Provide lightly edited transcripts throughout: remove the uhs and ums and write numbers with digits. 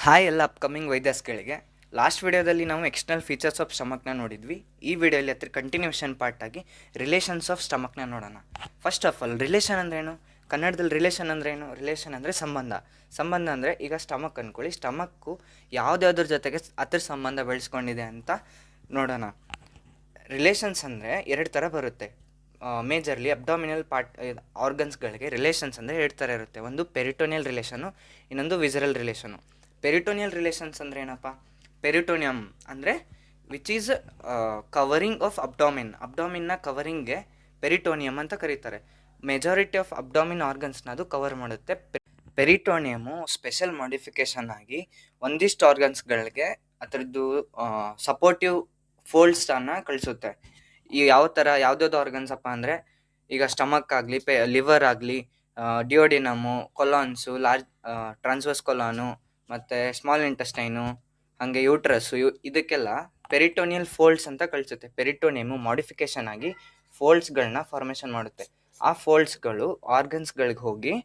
Hi ಎಲ್ಲ upcoming ವೈದ್ಯಸ್ಗಳಿಗೆ. Last ವಿಡಿಯೋದಲ್ಲಿ ನಾವು ಎಕ್ಸ್ಟರ್ನಲ್ ಫೀಚರ್ಸ್ ಆಫ್ ಸ್ಟಮಕ್ನ ನೋಡಿದ್ವಿ. ಈ ವಿಡಿಯೋಲಿ ಅದ್ರ ಕಂಟಿನ್ಯೂಷನ್ ಪಾರ್ಟ್ ಆಗಿ ರಿಲೇಷನ್ಸ್ ಆಫ್ ಸ್ಟಮಕ್ನ ನೋಡೋಣ. ಫಸ್ಟ್ ಆಫ್ ಆಲ್ ರಿಲೇಷನ್ ಅಂದ್ರೇನು? ಕನ್ನಡದಲ್ಲಿ ರಿಲೇಷನ್ ಅಂದ್ರೇನು? ರಿಲೇಷನ್ ಅಂದರೆ ಸಂಬಂಧ. ಸಂಬಂಧ ಅಂದರೆ ಈಗ ಸ್ಟಮಕ್ ಅಂದ್ಕೊಳ್ಳಿ, ಸ್ಟಮಕ್ಕು ಯಾವುದ್ಯಾವ್ದ್ರ ಜೊತೆಗೆ ಅದ್ರ ಸಂಬಂಧ ಬೆಳೆಸ್ಕೊಂಡಿದೆ ಅಂತ ನೋಡೋಣ. ರಿಲೇಷನ್ಸ್ ಅಂದರೆ ಎರಡು ಥರ ಬರುತ್ತೆ. ಮೇಜರ್ಲಿ ಅಬ್ಡಾಮಿನಲ್ ಪಾರ್ಟ್ ಆರ್ಗನ್ಸ್ಗಳಿಗೆ ರಿಲೇಷನ್ಸ್ ಅಂದರೆ ಎರಡು ಥರ ಇರುತ್ತೆ. ಒಂದು ಪೆರಿಟೋನಿಯಲ್ ರಿಲೇಷನು, ಇನ್ನೊಂದು ವಿಸರಲ್ ರಿಲೇಷನು. ಪೆರಿಟೋನಿಯಲ್ ರಿಲೇಷನ್ಸ್ ಅಂದರೆ ಏನಪ್ಪ? ಪೆರಿಟೋನಿಯಮ್ ಅಂದರೆ ವಿಚ್ ಈಸ್ ಕವರಿಂಗ್ ಆಫ್ ಅಬ್ಡಾಮಿನ್ನ ಕವರಿಂಗ್ಗೆ ಪೆರಿಟೋನಿಯಮ್ ಅಂತ ಕರೀತಾರೆ. ಮೆಜಾರಿಟಿ ಆಫ್ ಅಬ್ಡಾಮಿನ್ ಆರ್ಗನ್ಸ್ನ ಅದು ಕವರ್ ಮಾಡುತ್ತೆ. ಪೆರಿಟೋನಿಯಮು ಸ್ಪೆಷಲ್ ಮಾಡಿಫಿಕೇಶನ್ ಆಗಿ ಒಂದಿಷ್ಟು ಆರ್ಗನ್ಸ್ಗಳಿಗೆ ಅದರದ್ದು ಸಪೋರ್ಟಿವ್ ಫೋಲ್ಡ್ಸನ್ನು ಕಳಿಸುತ್ತೆ. ಈ ಯಾವ ಥರ ಯಾವ್ದಾವ್ದು ಆರ್ಗನ್ಸ್ ಅಪ್ಪ ಅಂದರೆ ಈಗ ಸ್ಟಮಕ್ ಆಗಲಿ, ಲಿವರ್ ಆಗಲಿ, ಡಿಯೋಡಿನಮು, ಕೊಲಾನ್ಸು, ಲಾರ್ಜ್ ಟ್ರಾನ್ಸ್ವರ್ಸ್ ಕೊಲಾನು, ಮತ್ತು ಸ್ಮಾಲ್ ಇಂಟೆಸ್ಟೈನು, ಹಾಗೆ ಯೂಟ್ರಸ್ಸು, ಇದಕ್ಕೆಲ್ಲ ಪೆರಿಟೋನಿಯಲ್ ಫೋಲ್ಡ್ಸ್ ಅಂತ ಕಳಿಸುತ್ತೆ. ಪೆರಿಟೋನಿಯಮು ಮಾಡಿಫಿಕೇಶನ್ ಆಗಿ ಫೋಲ್ಡ್ಸ್ಗಳನ್ನ ಫಾರ್ಮೇಷನ್ ಮಾಡುತ್ತೆ. ಆ ಫೋಲ್ಡ್ಸ್ಗಳು ಆರ್ಗನ್ಸ್ಗಳಿಗೆ ಹೋಗಿ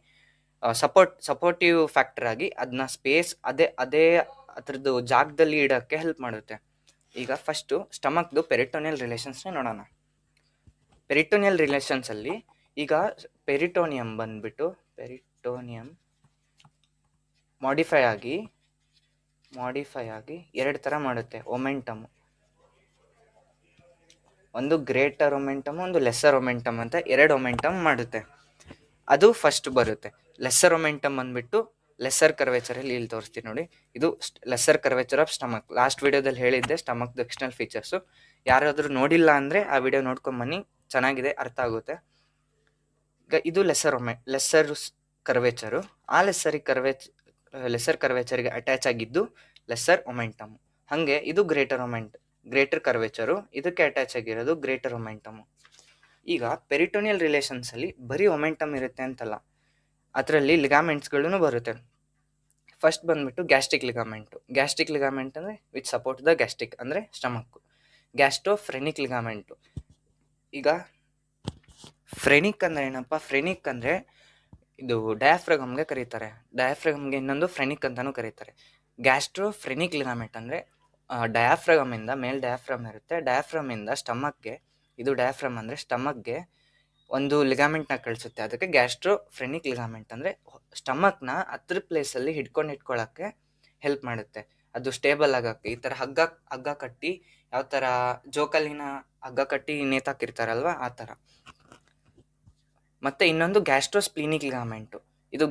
ಸಪೋರ್ಟಿವ್ ಫ್ಯಾಕ್ಟರ್ ಆಗಿ ಅದನ್ನ ಸ್ಪೇಸ್ ಅದೇ ಅದರದ್ದು ಜಾಗದಲ್ಲಿ ಇಡೋಕ್ಕೆ ಹೆಲ್ಪ್ ಮಾಡುತ್ತೆ. ಈಗ ಫಸ್ಟು ಸ್ಟಮಕ್ದು ಪೆರಿಟೋನಿಯಲ್ ರಿಲೇಷನ್ಸ್ನ ನೋಡೋಣ. ಪೆರಿಟೋನಿಯಲ್ ರಿಲೇಷನ್ಸಲ್ಲಿ ಈಗ ಪೆರಿಟೋನಿಯಮ್ ಬಂದ್ಬಿಟ್ಟು ಮಾಡಿಫೈ ಆಗಿ ಎರಡು ಥರ ಮಾಡುತ್ತೆ ಒಮೆಂಟಮ್. ಒಂದು ಗ್ರೇಟರ್ ಒಮೆಂಟಮ್, ಒಂದು ಲೆಸ್ಸರ್ ಒಮೆಂಟಮ್ ಅಂತ ಎರಡು ಒಮೆಂಟಮ್ ಮಾಡುತ್ತೆ. ಅದು ಫಸ್ಟ್ ಬರುತ್ತೆ. ಲೆಸ್ಸರ್ ಒಮೆಂಟಮ್ ಬಂದ್ಬಿಟ್ಟು ಲೆಸ್ಸರ್ ಕರ್ವೇಚರಲ್ಲಿ ಇಲ್ಲಿ ತೋರಿಸ್ತೀನಿ ನೋಡಿ. ಇದು lesser curvature of stomach. Last ವಿಡಿಯೋದಲ್ಲಿ ಹೇಳಿದ್ದೆ ಸ್ಟಮಕ್ದು ಎಕ್ಸ್ಟರ್ನಲ್ ಫೀಚರ್ಸು. ಯಾರಾದರೂ ನೋಡಿಲ್ಲ ಅಂದರೆ ಆ ವಿಡಿಯೋ ನೋಡ್ಕೊಂಬನ್ನಿ, ಚೆನ್ನಾಗಿದೆ, ಅರ್ಥ ಆಗುತ್ತೆ. ಈಗ ಇದು ಲೆಸ್ಸರ್ ಕರ್ವೇಚರು. ಆ ಲೆಸ್ಸರ್ ಕರ್ವೇಚರ್ಗೆ ಅಟ್ಯಾಚ್ ಆಗಿದ್ದು ಲೆಸ್ಸರ್ ಒಮೆಂಟಮ್. ಹಾಗೆ ಇದು ಗ್ರೇಟರ್ ಕರ್ವೇಚರು, ಇದಕ್ಕೆ ಅಟ್ಯಾಚ್ ಆಗಿರೋದು ಗ್ರೇಟರ್ ಒಮೆಂಟಮು. ಈಗ ಪೆರಿಟೋನಿಯಲ್ ರಿಲೇಷನ್ಸಲ್ಲಿ ಬರೀ ಒಮೆಂಟಮ್ ಇರುತ್ತೆ ಅಂತಲ್ಲ, ಅದರಲ್ಲಿ ಲಿಗಾಮೆಂಟ್ಸ್ಗಳೂ ಬರುತ್ತೆ. ಫಸ್ಟ್ ಬಂದ್ಬಿಟ್ಟು ಗ್ಯಾಸ್ಟ್ರಿಕ್ ಲಿಗಾಮೆಂಟ್ ಅಂದರೆ ವಿಚ್ ಸಪೋರ್ಟ್ ದ ಗ್ಯಾಸ್ಟ್ರಿಕ್ ಅಂದರೆ ಸ್ಟಮಕ್ಕು. ಗ್ಯಾಸ್ಟ್ರೋಫ್ರೆನಿಕ್ ಲಿಗಾಮೆಂಟು. ಈಗ ಫ್ರೆನಿಕ್ ಅಂದರೆ ಏನಪ್ಪ? ಫ್ರೆನಿಕ್ ಅಂದರೆ ಇದು ಡಯಾಫ್ರಗಮ್ಗೆ ಕರೀತಾರೆ. ಡಯಾಫ್ರಗಮ್ಗೆ ಇನ್ನೊಂದು ಫ್ರೆನಿಕ್ ಅಂತಲೂ ಕರೀತಾರೆ. ಗ್ಯಾಸ್ಟ್ರೋಫ್ರೆನಿಕ್ ಲಿಗಾಮೆಂಟ್ ಅಂದರೆ ಡಯಾಫ್ರಗಮಿಂದ ಡಯಾಫ್ರಮ್ ಇರುತ್ತೆ, ಡಯಾಫ್ರಮಿಂದ ಸ್ಟಮಕ್ಗೆ, ಇದು ಡಯಾಫ್ರಮ್ ಅಂದರೆ ಸ್ಟಮಕ್ಗೆ ಒಂದು ಲಿಗಾಮೆಂಟ್ನ ಕಳಿಸುತ್ತೆ. ಅದಕ್ಕೆ ಗ್ಯಾಸ್ಟ್ರೋಫ್ರೆನಿಕ್ ಲಿಗಾಮೆಂಟ್ ಅಂದರೆ ಸ್ಟಮಕ್ನ ಅದ್ರ ಪ್ಲೇಸಲ್ಲಿ ಇಟ್ಕೊಳ್ಳೋಕ್ಕೆ ಹೆಲ್ಪ್ ಮಾಡುತ್ತೆ. ಅದು ಸ್ಟೇಬಲ್ ಆಗೋಕ್ಕೆ. ಈ ಥರ ಹಗ್ಗ ಕಟ್ಟಿ, ಯಾವ ಥರ ಜೋಕಾಲಿನ ಹಗ್ಗ ಕಟ್ಟಿ ನೇತಾಕಿರ್ತಾರಲ್ವ ಆ ಥರ. ಮತ್ತು ಇನ್ನೊಂದು ಗ್ಯಾಸ್ಟ್ರೋಸ್ಪ್ಲೀನಿಕ್ ಲಿಗಾಮೆಂಟು. ಇದು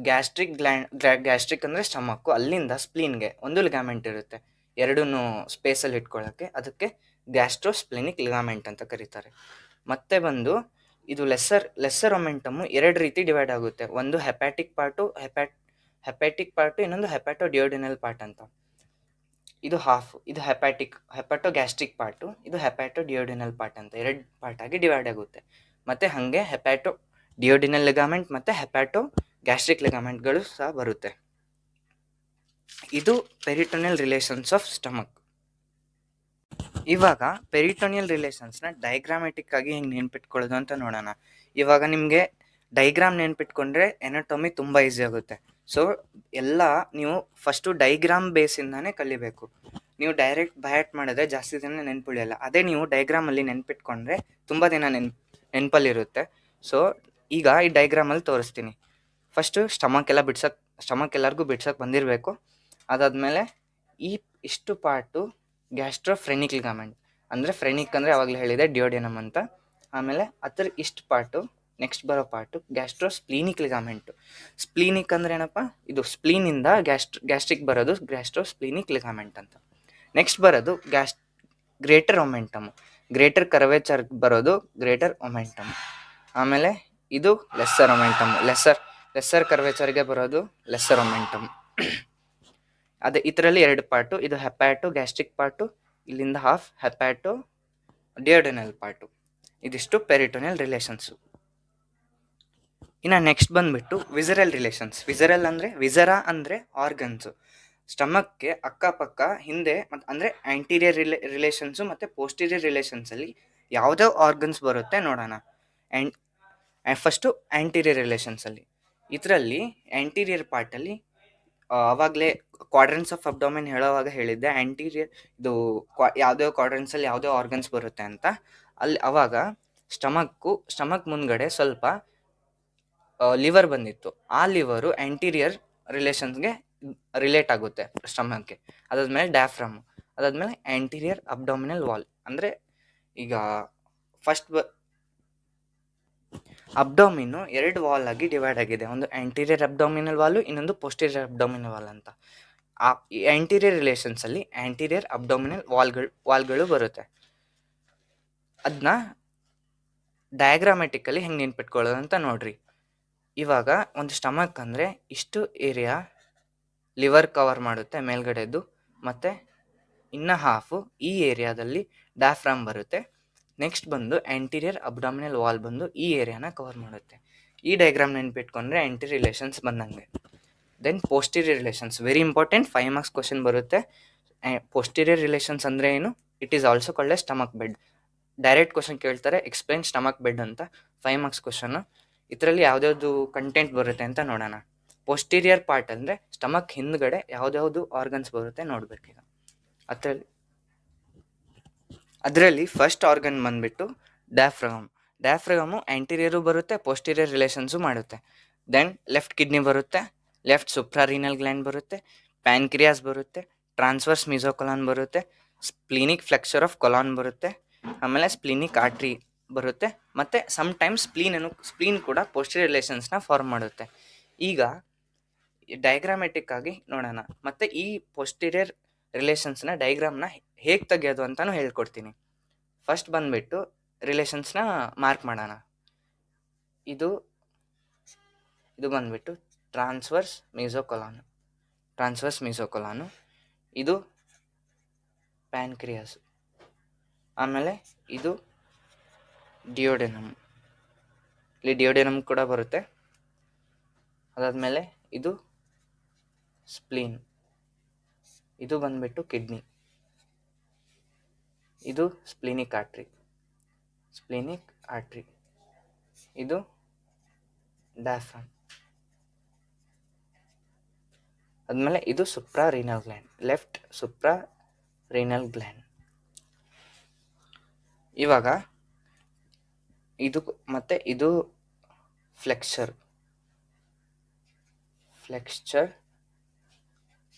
ಗ್ಯಾಸ್ಟ್ರಿಕ್ ಅಂದರೆ ಸ್ಟಮಕ್ಕು, ಅಲ್ಲಿಂದ ಸ್ಪ್ಲೀನ್ಗೆ ಒಂದು ಲಿಗಾಮೆಂಟ್ ಇರುತ್ತೆ, ಎರಡನ್ನೂ ಸ್ಪೇಸಲ್ಲಿ ಇಟ್ಕೊಳ್ಳೋಕ್ಕೆ. ಅದಕ್ಕೆ ಗ್ಯಾಸ್ಟ್ರೋಸ್ಪ್ಲೀನಿಕ್ ಲಿಗಾಮೆಂಟ್ ಅಂತ ಕರೀತಾರೆ. ಮತ್ತೆ ಬಂದು ಇದು ಲೆಸ್ಸರ್ ಒಮೆಂಟಮ್ಮು ಎರಡು ರೀತಿ ಡಿವೈಡ್ ಆಗುತ್ತೆ. ಒಂದು ಹೆಪ್ಯಾಟಿಕ್ ಪಾರ್ಟು, ಇನ್ನೊಂದು ಹೆಪ್ಯಾಟೋಡಿಯೋಡಿನಲ್ ಪಾರ್ಟ್ ಅಂತ. ಇದು ಇದು ಹೆಪ್ಯಾಟೋಗ್ಯಾಸ್ಟ್ರಿಕ್ ಪಾರ್ಟು, ಇದು ಹೆಪ್ಯಾಟೋಡಿಯೋಡಿನಲ್ ಪಾರ್ಟ್ ಅಂತ ಎರಡು ಪಾರ್ಟ್ ಆಗಿ ಡಿವೈಡ್ ಆಗುತ್ತೆ. ಮತ್ತು ಹಾಗೆ ಹೆಪ್ಯಾಟೋಡಿಯೋಡಿನಲ್ ಲಿಗಾಮೆಂಟ್ ಮತ್ತು ಹೆಪ್ಯಾಟೋಗ್ಯಾಸ್ಟ್ರಿಕ್ ಲಿಗಾಮೆಂಟ್ಗಳು ಸಹ ಬರುತ್ತೆ. ಇದು ಪೆರಿಟೋನಿಯಲ್ ರಿಲೇಷನ್ಸ್ ಆಫ್ ಸ್ಟಮಕ್. ಇವಾಗ ಪೆರಿಟೋನಿಯಲ್ ರಿಲೇಷನ್ಸ್ನ ಡೈಗ್ರಾಮೆಟಿಕ್ ಆಗಿ ಹೆಂಗೆ ನೆನ್ಪಿಟ್ಕೊಳ್ಳೋದು ಅಂತ ನೋಡೋಣ. ಇವಾಗ ನಿಮಗೆ ಡೈಗ್ರಾಮ್ ನೆನ್ಪಿಟ್ಕೊಂಡ್ರೆ ಎನಟೊಮಿ ತುಂಬ ಈಸಿ ಆಗುತ್ತೆ. ಸೊ ಎಲ್ಲ ನೀವು ಫಸ್ಟು ಡೈಗ್ರಾಮ್ ಬೇಸಿಂದಾನೇ ಕಲಿಬೇಕು. ನೀವು ಡೈರೆಕ್ಟ್ ಬಯಾಟ್ ಮಾಡಿದ್ರೆ ಜಾಸ್ತಿ ದಿನ ನೆನ್ಪುಳಿಯಲ್ಲ. ಅದೇ ನೀವು ಡೈಗ್ರಾಮಲ್ಲಿ ನೆನ್ಪಿಟ್ಕೊಂಡ್ರೆ ತುಂಬ ದಿನ ನೆನಪಲ್ಲಿರುತ್ತೆ. ಸೊ ಈಗ ಈ ಡೈಗ್ರಾಮಲ್ಲಿ ತೋರಿಸ್ತೀನಿ. ಫಸ್ಟು ಸ್ಟಮಕ್ ಎಲ್ಲರಿಗೂ ಬಿಡ್ಸೋಕ್ಕೆ ಬಂದಿರಬೇಕು. ಅದಾದಮೇಲೆ ಇಷ್ಟು ಪಾರ್ಟು ಗ್ಯಾಸ್ಟ್ರೋಫ್ರೆನಿಕ್ ಲಿಗಾಮೆಂಟ್ ಅಂದರೆ, ಫ್ರೆನಿಕ್ ಅಂದರೆ ಯಾವಾಗಲೂ ಹೇಳಿದೆ ಡಿಯೋಡಿನಮ್ ಅಂತ. ಆಮೇಲೆ ಅದರ ಇಷ್ಟು ಪಾರ್ಟು, ನೆಕ್ಸ್ಟ್ ಬರೋ ಪಾರ್ಟು ಗ್ಯಾಸ್ಟ್ರೋಸ್ಪ್ಲೀನಿಕ್ ಲಿಗಾಮೆಂಟು. ಸ್ಪ್ಲೀನಿಕ್ ಅಂದರೆ ಏನಪ್ಪ? ಇದು ಸ್ಪ್ಲೀನಿಂದ ಗ್ಯಾಸ್ಟ್ರಿಕ್ ಬರೋದು ಗ್ಯಾಸ್ಟ್ರೋಸ್ಪ್ಲೀನಿಕ್ ಲಿಗಾಮೆಂಟ್ ಅಂತ. ನೆಕ್ಸ್ಟ್ ಬರೋದು ಗ್ರೇಟರ್ ಒಮೆಂಟಮ್. ಗ್ರೇಟರ್ ಕರ್ವೇಚರ್ ಬರೋದು ಗ್ರೇಟರ್ ಒಮೆಂಟಮ್. ಆಮೇಲೆ ಇದು ಲೆಸ್ಸರ್ ಒಮೆಂಟಮ್. ಲೆಸ್ಸರ್ ಕರ್ವೇಚರ್ಗೆ ಬರೋದು ಲೆಸ್ಸರ್ ಒಮೆಂಟಮ್. ಅದೇ ಇದರಲ್ಲಿ ಎರಡು ಪಾರ್ಟು, ಇದು ಹೆಪ್ಯಾಟೋ ಗ್ಯಾಸ್ಟ್ರಿಕ್ ಪಾರ್ಟು, ಇಲ್ಲಿಂದ ಹಾಫ್ ಹೆಪ್ಯಾಟೋ ಡಿಯೋಡಿನಲ್ ಪಾರ್ಟು. ಇದಿಷ್ಟು ಪೆರಿಟೋನಿಯಲ್ ರಿಲೇಷನ್ಸು. ಇನ್ನು ನೆಕ್ಸ್ಟ್ ಬಂದ್ಬಿಟ್ಟು ವಿಸರಲ್ ರಿಲೇಷನ್ಸ್. ವಿಸರಾ ಅಂದರೆ ಆರ್ಗನ್ಸು. ಸ್ಟಮಕ್ಗೆ ಅಕ್ಕಪಕ್ಕ ಹಿಂದೆ ಅಂದರೆ ಆ್ಯಂಟೀರಿಯರ್ ರಿಲೇಷನ್ಸು ಮತ್ತು ಪೋಸ್ಟೀರಿಯರ್ ರಿಲೇಷನ್ಸಲ್ಲಿ ಯಾವುದೋ ಆರ್ಗನ್ಸ್ ಬರುತ್ತೆ ನೋಡೋಣ. ಫಸ್ಟು ಆ್ಯಂಟೀರಿಯರ್ ರಿಲೇಷನ್ಸಲ್ಲಿ, ಇದರಲ್ಲಿ ಆ್ಯಂಟೀರಿಯರ್ ಪಾರ್ಟಲ್ಲಿ ಆವಾಗಲೇ ಕ್ವಾಡ್ರೆಂಟ್ಸ್ ಆಫ್ ಅಬ್ಡೋಮೆನ್ ಹೇಳೋವಾಗ ಹೇಳಿದ್ದೆ ಆ್ಯಂಟೀರಿಯರ್ ಇದು ಯಾವುದೇ ಕ್ವಾಡ್ರೆಂಟ್ಸಲ್ಲಿ ಯಾವುದೇ ಆರ್ಗನ್ಸ್ ಬರುತ್ತೆ ಅಂತ. ಅಲ್ಲಿ ಅವಾಗ ಸ್ಟಮಕ್ ಮುಂದ್ಗಡೆ ಸ್ವಲ್ಪ ಲಿವರ್ ಬಂದಿತ್ತು. ಆ ಲಿವರು ಆ್ಯಂಟೀರಿಯರ್ ರಿಲೇಷನ್ಸ್ಗೆ ರಿಲೇಟ್ ಆಗುತ್ತೆ ಸ್ಟಮಕ್ಗೆ. ಅದಾದ್ಮೇಲೆ ಡಯಾಫ್ರಮ್, ಅದಾದ್ಮೇಲೆ ಆ್ಯಂಟೀರಿಯರ್ ಅಬ್ಡೋಮಿನಲ್ ವಾಲ್. ಅಂದರೆ ಈಗ ಫಸ್ಟ್ ಅಬ್ಡೋಮಿನು 2 ವಾಲ್ ಆಗಿ ಡಿವೈಡ್ ಆಗಿದೆ. ಒಂದು ಆ್ಯಂಟೀರಿಯರ್ ಅಬ್ಡೋಮಿನಲ್ ವಾಲು, ಇನ್ನೊಂದು ಪೋಸ್ಟೀರಿಯರ್ ಅಬ್ಡೋಮಿನಲ್ ವಾಲ್ ಅಂತ. ಆ ಆ್ಯಂಟೀರಿಯರ್ ರಿಲೇಷನ್ಸಲ್ಲಿ ಆ್ಯಂಟೀರಿಯರ್ ಅಬ್ಡೋಮಿನಲ್ ವಾಲ್ಗಳು ಬರುತ್ತೆ. ಅದನ್ನ ಡಯಾಗ್ರಾಮೆಟಿಕಲಿ ಹೆಂಗೆ ನೆನ್ಪಿಟ್ಕೊಳ್ಳೋದು ಅಂತ ನೋಡ್ರಿ. ಇವಾಗ ಒಂದು ಸ್ಟಮಕ್ ಅಂದರೆ ಇಷ್ಟು ಏರಿಯಾ ಲಿವರ್ ಕವರ್ ಮಾಡುತ್ತೆ ಮೇಲ್ಗಡೆದು, ಮತ್ತು ಇನ್ನು ಹಾಫು ಈ ಏರಿಯಾದಲ್ಲಿ ಡಯಾಫ್ರಾಮ್ ಬರುತ್ತೆ. ನೆಕ್ಸ್ಟ್ ಬಂದು ಆ್ಯಂಟೀರಿಯರ್ ಅಬ್ಡಾಮಿನಲ್ ವಾಲ್ ಬಂದು ಈ ಏರಿಯಾನ ಕವರ್ ಮಾಡುತ್ತೆ. ಈ ಡಯಾಗ್ರಾಮ್ ನೆನ್ಪಿಟ್ಕೊಂಡ್ರೆ ಆ್ಯಂಟಿ ರಿಲೇಷನ್ಸ್ ಬಂದಂಗೆ. Then posterior relations very important, 5 marks question ಬರುತ್ತೆ. ಪೋಸ್ಟೀರಿಯರ್ ರಿಲೇಷನ್ಸ್ ಅಂದರೆ ಏನು? It is also called a stomach bed. Direct question ಕೇಳ್ತಾರೆ, ಎಕ್ಸ್ಪ್ಲೈನ್ ಸ್ಟಮಕ್ ಬೆಡ್ ಅಂತ, 5 ಮಾರ್ಕ್ಸ್ ಕ್ವಶನ್ನು. ಇದರಲ್ಲಿ ಯಾವ್ದ್ಯಾವ್ದು ಕಂಟೆಂಟ್ ಬರುತ್ತೆ ಅಂತ ನೋಡೋಣ. ಪೋಸ್ಟೀರಿಯರ್ ಪಾರ್ಟ್ ಅಂದರೆ ಸ್ಟಮಕ್ ಹಿಂದ್ಗಡೆ ಯಾವ್ದ್ಯಾವ್ದು ಆರ್ಗನ್ಸ್ ಬರುತ್ತೆ ನೋಡ್ಬೇಕೀಗ. ಅದರಲ್ಲಿ ಫಸ್ಟ್ ಆರ್ಗನ್ ಬಂದ್ಬಿಟ್ಟು ಡಯಾಫ್ರಗಮು ಆ್ಯಂಟೀರಿಯರು ಬರುತ್ತೆ, ಪೋಸ್ಟೀರಿಯರ್ ರಿಲೇಷನ್ಸು ಮಾಡುತ್ತೆ. ದೆನ್ ಲೆಫ್ಟ್ ಕಿಡ್ನಿ ಬರುತ್ತೆ, ಲೆಫ್ಟ್ ಸುಪ್ರಾರೀನಲ್ ಗ್ಲ್ಯಾಂಡ್ ಬರುತ್ತೆ, ಪ್ಯಾನ್ಕ್ರಿಯಾಸ್ ಬರುತ್ತೆ, ಟ್ರಾನ್ಸ್ವರ್ಸ್ ಮಿಸೋಕೊಲಾನ್ ಬರುತ್ತೆ, ಸ್ಪ್ಲೀನಿಕ್ ಫ್ಲೆಕ್ಚರ್ ಆಫ್ ಕೊಲಾನ್ ಬರುತ್ತೆ, ಆಮೇಲೆ ಸ್ಪ್ಲೀನಿಕ್ ಆರ್ಟ್ರಿ ಬರುತ್ತೆ, ಮತ್ತು ಸಮ್ಟೈಮ್ಸ್ ಸ್ಪ್ಲೀನ್ ಕೂಡ ಪೋಸ್ಟೀರಿಯರ್ ರಿಲೇಷನ್ಸ್ನ ಫಾರ್ಮ್ ಮಾಡುತ್ತೆ. ಈಗ ಡಯಾಗ್ರಾಮೆಟಿಕ್ ಆಗಿ ನೋಡೋಣ, ಮತ್ತು ಈ ಪೋಸ್ಟೀರಿಯರ್ ರಿಲೇಷನ್ಸ್ನ ಡಯಾಗ್ರಾಮ್ನ ಹೇಗೆ ತೆಗೆಯೋದು ಅಂತಲೂ ಹೇಳ್ಕೊಡ್ತೀನಿ. ಫಸ್ಟ್ ಬಂದುಬಿಟ್ಟು ರಿಲೇಷನ್ಸ್ನ ಮಾರ್ಕ್ ಮಾಡೋಣ. ಇದು ಬಂದುಬಿಟ್ಟು ಟ್ರಾನ್ಸ್ವರ್ಸ್ ಮಿಸೋಕೊಲಾನು, ಇದು ಪ್ಯಾನ್ಕ್ರಿಯಾಸ್, ಆಮೇಲೆ ಇದು ಡಿಯೋಡೆನಮ್, ಇಲ್ಲಿ ಡಿಯೋಡೆನಮ್ ಕೂಡ ಬರುತ್ತೆ. ಅದಾದಮೇಲೆ ಇದು ಸ್ಪ್ಲೀನ್, ಇದು ಬಂದುಬಿಟ್ಟು ಕಿಡ್ನಿ, ಇದು ಸ್ಪ್ಲೀನಿಕ್ ಆರ್ಟ್ರಿ, ಇದು ಡಯಾಫ್ರಾಮ್, ಆದಮೇಲೆ ಇದು ಸುಪ್ರಾರೀನಲ್ ಗ್ಲ್ಯಾಂಡ್, ಲೆಫ್ಟ್ ಸುಪ್ರಾರೀನಲ್ ಗ್ಲ್ಯಾಂಡ್. ಇವಾಗ ಇದು ಮತ್ತು ಇದು ಫ್ಲೆಕ್ಚರ್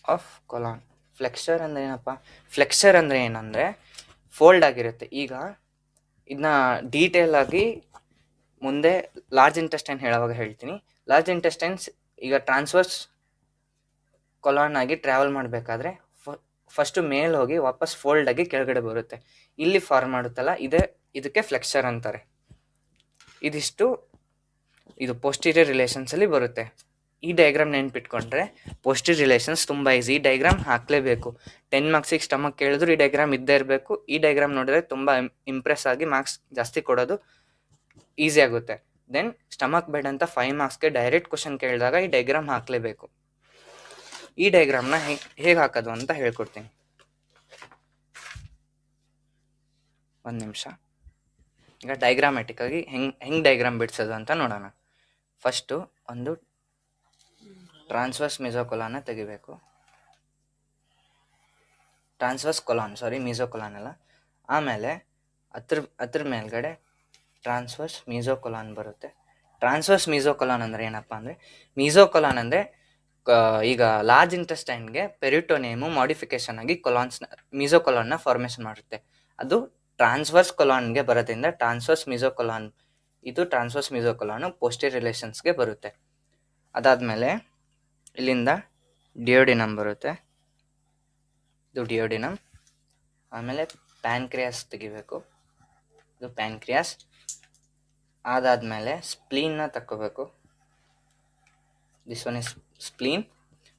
ಆಫ್ ಕೊಲಾನ್. ಫ್ಲೆಕ್ಚರ್ ಅಂದರೆ ಏನಪ್ಪ? ಫ್ಲೆಕ್ಚರ್ ಅಂದರೆ ಏನಂದರೆ ಫೋಲ್ಡ್ ಆಗಿರುತ್ತೆ. ಈಗ ಇದನ್ನ ಡೀಟೇಲ್ ಆಗಿ ಮುಂದೆ ಲಾರ್ಜ್ ಇಂಟೆಸ್ಟೈನ್ ಹೇಳೋವಾಗ ಹೇಳ್ತೀನಿ. ಲಾರ್ಜ್ ಇಂಟೆಸ್ಟೈನ್ಸ್ ಈಗ ಟ್ರಾನ್ಸ್ವರ್ಸ್ ಕೊಲಾನ್ ಆಗಿ ಟ್ರಾವೆಲ್ ಮಾಡಬೇಕಾದ್ರೆ ಫಸ್ಟು ಮೇಲ್ ಹೋಗಿ ವಾಪಸ್ ಫೋಲ್ಡ್ ಆಗಿ ಕೆಳಗಡೆ ಬರುತ್ತೆ. ಇಲ್ಲಿ ಫಾರ್ಮ್ ಮಾಡುತ್ತಲ್ಲ, ಇದಕ್ಕೆ ಫ್ಲೆಕ್ಚರ್ ಅಂತಾರೆ. ಇದು ಪೋಸ್ಟೀರಿಯರ್ ರಿಲೇಷನ್ಸಲ್ಲಿ ಬರುತ್ತೆ. ಈ ಡಯಾಗ್ರಾಮ್ ನೆನ್ಪಿಟ್ಕೊಂಡ್ರೆ ಪೋಸ್ಟೀರಿಯರ್ ರಿಲೇಷನ್ಸ್ ತುಂಬ ಈಸಿ. ಈ ಡಯಾಗ್ರಾಮ್ ಹಾಕಲೇಬೇಕು. 10 ಮಾರ್ಕ್ಸಿಗೆ ಸ್ಟಮಕ್ ಕೇಳಿದ್ರು ಈ ಡಯಾಗ್ರಾಮ್ ಇದ್ದೇ ಇರಬೇಕು. ಈ ಡಯಾಗ್ರಾಮ್ ನೋಡಿದ್ರೆ ತುಂಬ ಇಂಪ್ರೆಸ್ ಆಗಿ ಮಾರ್ಕ್ಸ್ ಜಾಸ್ತಿ ಕೊಡೋದು ಈಸಿ ಆಗುತ್ತೆ. ದೆನ್ ಸ್ಟಮಕ್ ಬೆಡ್ ಅಂತ 5 ಮಾರ್ಕ್ಸ್ಗೆ ಡೈರೆಕ್ಟ್ ಕ್ವಶನ್ ಕೇಳಿದಾಗ ಈ ಡಯಾಗ್ರಾಮ್ ಹಾಕಲೇಬೇಕು. ಈ ಡಯಾಗ್ರಾಮ್ನ ಹೇಗೆ ಹಾಕೋದು ಅಂತ ಹೇಳ್ಕೊಡ್ತೀನಿ. ಒಂದು ನಿಮಿಷ. ಈಗ ಡಯಾಗ್ರಾಮೆಟಿಕ್ ಆಗಿ ಹೆಂಗೆ ಡಯಾಗ್ರಾಮ್ ಬಿಡಿಸೋದು ಅಂತ ನೋಡೋಣ. ಫಸ್ಟು ಒಂದು ಟ್ರಾನ್ಸ್ವರ್ಸ್ ಮಿಸೋಕೊಲಾನ ತೆಗಿಬೇಕು. ಮಿಸೋಕೊಲಾನ್ ಅಲ್ಲ. ಆಮೇಲೆ ಅದ್ರ ಮೇಲ್ಗಡೆ ಟ್ರಾನ್ಸ್ವರ್ಸ್ ಮಿಸೋಕೊಲಾನ್ ಬರುತ್ತೆ. ಟ್ರಾನ್ಸ್ವರ್ಸ್ ಮಿಸೋಕೊಲಾನ್ ಅಂದರೆ ಏನಪ್ಪ ಅಂದರೆ, ಮಿಸೋಕೊಲಾನ್ ಅಂದರೆ ಈಗ ಲಾರ್ಜ್ ಇಂಟೆಸ್ಟೈನ್ಗೆ ಪೆರಿಟೋನಿಯಮು ಮಾಡಿಫಿಕೇಶನ್ ಆಗಿ ಮಿಸೋಕೊಲಾನ್ನ ಫಾರ್ಮೇಷನ್ ಮಾಡುತ್ತೆ. ಅದು ಟ್ರಾನ್ಸ್ವರ್ಸ್ ಕೊಲಾನ್ಗೆ ಬರೋದ್ರಿಂದ ಟ್ರಾನ್ಸ್ವರ್ಸ್ ಮಿಸೋಕೊಲಾನ್. ಇದು ಟ್ರಾನ್ಸ್ವರ್ಸ್ ಮಿಸೋಕೊಲಾನು ಪೋಸ್ಟೀರಿಯರ್ ರಿಲೇಷನ್ಸ್ಗೆ ಬರುತ್ತೆ. ಅದಾದಮೇಲೆ ಇಲ್ಲಿಂದ ಡಿಯೋಡಿನಮ್ ಬರುತ್ತೆ, ಇದು ಡಿಯೋಡಿನಮ್. ಆಮೇಲೆ ಪ್ಯಾನ್ಕ್ರಿಯಾಸ್ ತೆಗಿಬೇಕು, ಇದು ಪ್ಯಾನ್ಕ್ರಿಯಾಸ್. ಅದಾದಮೇಲೆ ಸ್ಪ್ಲೀನ್ನ ತಕ್ಕೋಬೇಕು, ದಿಸ್ ಒನ್ ಇಸ್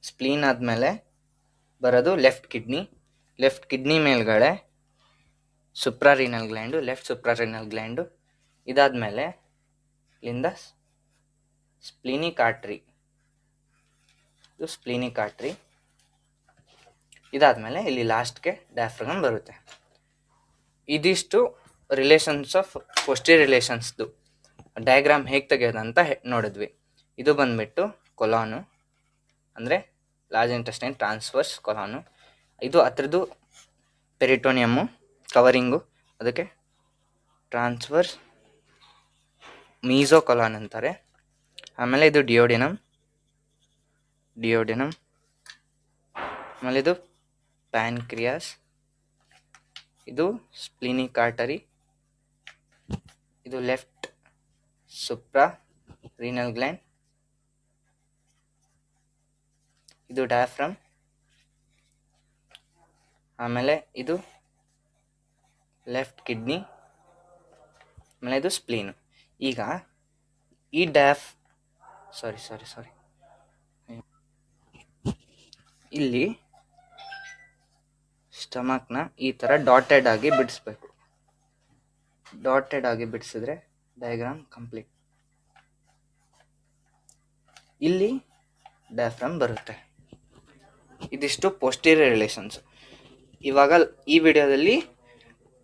ಸ್ಪ್ಲೀನ್ ಆದಮೇಲೆ ಬರೋದು ಲೆಫ್ಟ್ ಕಿಡ್ನಿ ಮೇಲ್ಗಡೆ ಸುಪ್ರಾರೀನಲ್ ಗ್ಲ್ಯಾಂಡು, ಲೆಫ್ಟ್ ಸುಪ್ರಾರೀನಲ್ ಗ್ಲ್ಯಾಂಡು. ಇದಾದಮೇಲೆ ಇಲ್ಲಿಂದ ಸ್ಪ್ಲೀನಿಕ್ ಆರ್ಟ್ರಿ, ಇದು ಸ್ಪ್ಲೀನಿಕ್ ಆರ್ಟ್ರಿ. ಇದಾದಮೇಲೆ ಇಲ್ಲಿ ಲಾಸ್ಟ್ಗೆ ಡಯಾಫ್ರಗಮ್ ಬರುತ್ತೆ. ಇದಿಷ್ಟು ರಿಲೇಷನ್ಸ್ ಆಫ್ ಪೋಸ್ಟೀರಿಯರ್ ರಿಲೇಷನ್ಸ್ದು ಡಯಾಗ್ರಾಮ್ ಹೇಗೆ ತೆಗೆಯೋದು ಅಂತ ನೋಡಿದ್ವಿ. ಇದು ಬಂದುಬಿಟ್ಟು ಕೊಲಾನು ಅಂದರೆ ಲಾರ್ಜ್ ಇಂಟೆಸ್ಟೈನ್ ಟ್ರಾನ್ಸ್ವರ್ಸ್ ಕೊಲಾನು. ಇದು ಹತ್ರದ್ದು ಪೆರಿಟೋನಿಯಮ್ಮು ಕವರಿಂಗು, ಅದಕ್ಕೆ ಟ್ರಾನ್ಸ್ವರ್ಸ್ ಮೀಸೋ ಕೊಲಾನ್ ಅಂತಾರೆ. ಆಮೇಲೆ ಇದು ಡಿಯೋಡಿನಮ್, ಆಮೇಲೆ ಇದು ಪ್ಯಾನ್ಕ್ರಿಯಾಸ್, ಇದು ಸ್ಪ್ಲಿನಿಕ್ ಆರ್ಟರಿ, ಇದು ಲೆಫ್ಟ್ ಸುಪ್ರಾ ರೀನಲ್ ಗ್ಲ್ಯಾಂಡ್, ಇದು ಡಯಾಫ್ರಮ್, ಆಮೇಲೆ ಇದು ಲೆಫ್ಟ್ ಕಿಡ್ನಿ, ಆಮೇಲೆ ಇದು ಸ್ಪ್ಲೀನು. ಈಗ ಈ ಸಾರಿ ಇಲ್ಲಿ ಸ್ಟಮಕ್ನ ಈ ಥರ ಡಾಟೆಡ್ ಆಗಿ ಬಿಡಿಸ್ಬೇಕು. ಡಾಟೆಡ್ ಆಗಿ ಬಿಡಿಸಿದ್ರೆ ಡಯಾಗ್ರಾಮ್ ಕಂಪ್ಲೀಟ್. ಇಲ್ಲಿ ಡಯಾಫ್ರಮ್ ಬರುತ್ತೆ. ಇದಿಷ್ಟು ಪೋಸ್ಟೀರಿಯರ್ ರಿಲೇಷನ್ಸ್. ಇವಾಗ ಈ ವಿಡಿಯೋದಲ್ಲಿ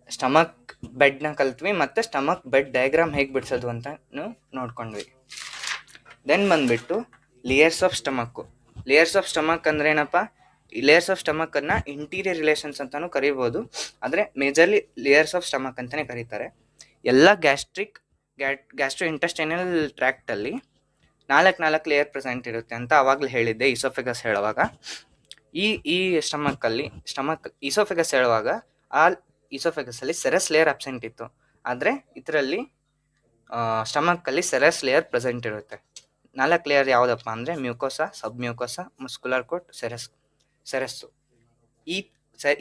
ಸ್ಟಮಕ್ ಬೆಡ್ನ ಕಲ್ತ್ವಿ, ಮತ್ತು ಸ್ಟಮಕ್ ಬೆಡ್ ಡಯಾಗ್ರಾಮ್ ಹೇಗೆ ಬಿಡಿಸೋದು ಅಂತ ನೋಡ್ಕೊಂಡ್ವಿ. ದೆನ್ ಬಂದುಬಿಟ್ಟು layers of stomach. Layers of stomach ಅಂದ್ರೆ ಏನಪ್ಪ? ಈ ಲೇಯರ್ಸ್ ಆಫ್ ಸ್ಟಮಕನ್ನು ಇಂಟೀರಿಯರ್ ರಿಲೇಷನ್ಸ್ ಅಂತಲೂ ಕರಿಬೋದು, ಆದರೆ ಮೇಜರ್ಲಿ ಲೇಯರ್ಸ್ ಆಫ್ ಸ್ಟಮಕ್ ಅಂತಲೇ ಕರೀತಾರೆ. ಎಲ್ಲ ಗ್ಯಾಸ್ಟ್ರೋ ಇಂಟೆಸ್ಟೈನಲ್ ಟ್ರ್ಯಾಕ್ಟಲ್ಲಿ 4 ಲೇಯರ್ ಪ್ರೆಸೆಂಟ್ ಇರುತ್ತೆ ಅಂತ ಆವಾಗಲೇ ಹೇಳಿದ್ದೆ ಈಸೋಫೆಗಸ್ ಹೇಳುವಾಗ. ಈ ಈಸೋಫೆಗಸ್ ಹೇಳುವಾಗ ಆ ಈಸೋಫೆಗಸಲ್ಲಿ ಸೆರಸ್ ಲೇಯರ್ ಅಬ್ಸೆಂಟ್ ಇತ್ತು, ಆದರೆ ಇದರಲ್ಲಿ ಸ್ಟಮಕ್ಕಲ್ಲಿ ಸೆರಸ್ ಲೇಯರ್ ಪ್ರೆಸೆಂಟ್ ಇರುತ್ತೆ. 4 ಲೇಯರ್ ಯಾವುದಪ್ಪ ಅಂದರೆ ಮ್ಯೂಕೋಸಾ, ಸಬ್ ಮ್ಯೂಕೋಸಾ, ಮಸ್ಕ್ಯುಲರ್ ಕೋಟ್, ಸೆರಸ್ಸು.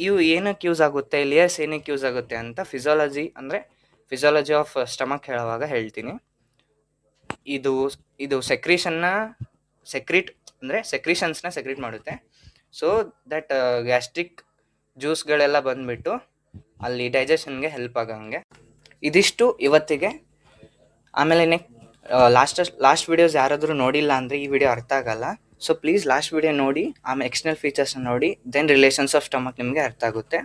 ಇವು ಏನಕ್ಕೆ ಯೂಸ್ ಆಗುತ್ತೆ, ಲೇಯರ್ಸ್ ಏನಕ್ಕೆ ಯೂಸ್ ಆಗುತ್ತೆ ಅಂತ ಫಿಸಿಯಾಲಜಿ ಆಫ್ ಸ್ಟಮಕ್ ಹೇಳುವಾಗ ಹೇಳ್ತೀನಿ. ಇದು ಸೆಕ್ರೀಷನ್ಸ್ನ ಸೆಕ್ರೀಟ್ ಮಾಡುತ್ತೆ. ಸೊ ದಟ್ ಗ್ಯಾಸ್ಟ್ರಿಕ್ ಜ್ಯೂಸ್ಗಳೆಲ್ಲ ಬಂದುಬಿಟ್ಟು ಅಲ್ಲಿ ಡೈಜೆಷನ್ಗೆ ಹೆಲ್ಪ್ ಆಗಂಗೆ. ಇದಿಷ್ಟು ಇವತ್ತಿಗೆ. ಆಮೇಲೆ ಲಾಸ್ಟ್ ವಿಡಿಯೋಸ್ ಯಾರಾದರೂ ನೋಡಿಲ್ಲ ಅಂದರೆ ಈ ವಿಡಿಯೋ ಅರ್ಥ ಆಗಲ್ಲ. ಸೊ ಪ್ಲೀಸ್ ಲಾಸ್ಟ್ ವಿಡಿಯೋ ನೋಡಿ, ಆಮೇಲೆ ಎಕ್ಸ್ಟರ್ನಲ್ ಫೀಚರ್ಸ್ನ ನೋಡಿ, ದೆನ್ ರಿಲೇಷನ್ಸ್ ಆಫ್ ಸ್ಟಮಕ್ ನಿಮಗೆ ಅರ್ಥ ಆಗುತ್ತೆ.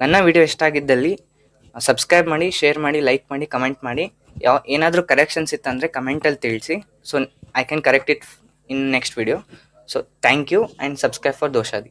ನನ್ನ ವಿಡಿಯೋ ಇಷ್ಟ ಆಗಿದ್ದಲ್ಲಿ ಸಬ್ಸ್ಕ್ರೈಬ್ ಮಾಡಿ, ಶೇರ್ ಮಾಡಿ, ಲೈಕ್ ಮಾಡಿ, ಕಮೆಂಟ್ ಮಾಡಿ. ಏನಾದರೂ ಕರೆಕ್ಷನ್ಸ್ ಇತ್ತಂದರೆ ಕಮೆಂಟಲ್ಲಿ ತಿಳಿಸಿ. So I can correct it in next video. So thank you and subscribe for ದೋಷಾದಿ.